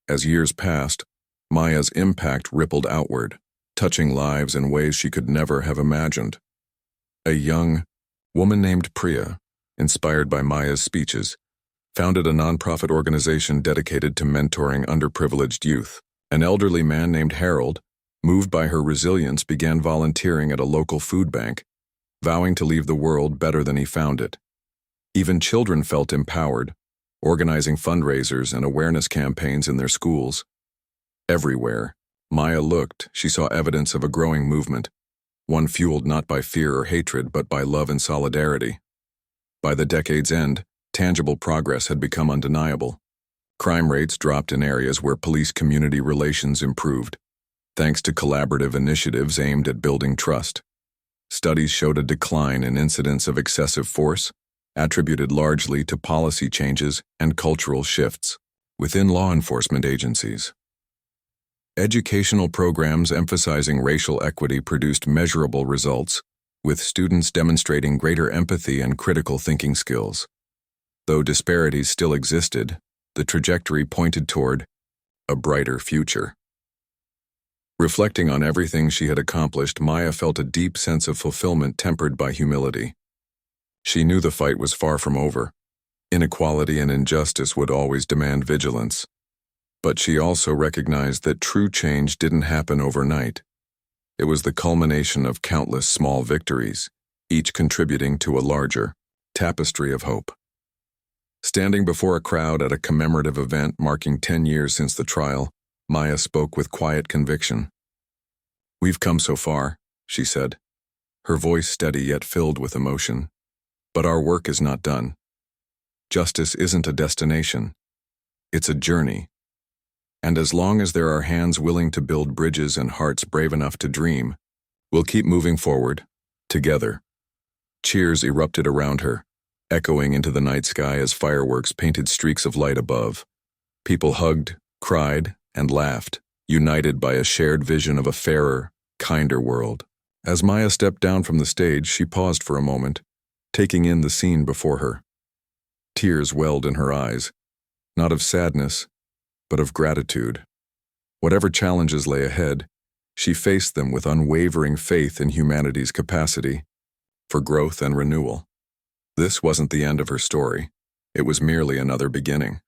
As years passed, Maya's impact rippled outward, touching lives in ways she could never have imagined. A young woman named Priya, inspired by Maya's speeches, founded a nonprofit organization dedicated to mentoring underprivileged youth. An elderly man named Harold, moved by her resilience, began volunteering at a local food bank, vowing to leave the world better than he found it. Even children felt empowered, organizing fundraisers and awareness campaigns in their schools. Everywhere Maya looked, she saw evidence of a growing movement, one fueled not by fear or hatred but by love and solidarity. By the decade's end, tangible progress had become undeniable. Crime rates dropped in areas where police-community relations improved. thanks to collaborative initiatives aimed at building trust. Studies showed a decline in incidents of excessive force, attributed largely to policy changes and cultural shifts within law enforcement agencies. Educational programs emphasizing racial equity produced measurable results, with students demonstrating greater empathy and critical thinking skills. Though disparities still existed, the trajectory pointed toward a brighter future. Reflecting on everything she had accomplished, Maya felt a deep sense of fulfillment tempered by humility. She knew the fight was far from over. Inequality and injustice would always demand vigilance. But she also recognized that true change didn't happen overnight. It was the culmination of countless small victories, each contributing to a larger tapestry of hope. Standing before a crowd at a commemorative event marking 10 years since the trial, Maya spoke with quiet conviction. "We've come so far," she said, her voice steady yet filled with emotion. "But our work is not done. Justice isn't a destination. It's a journey. And as long as there are hands willing to build bridges and hearts brave enough to dream, we'll keep moving forward, together." Cheers erupted around her, echoing into the night sky as fireworks painted streaks of light above. People hugged, cried, and laughed, united by a shared vision of a fairer, kinder world. As Maya stepped down from the stage, she paused for a moment, taking in the scene before her. Tears welled in her eyes, not of sadness, but of gratitude. Whatever challenges lay ahead, she faced them with unwavering faith in humanity's capacity for growth and renewal. This wasn't the end of her story. It was merely another beginning.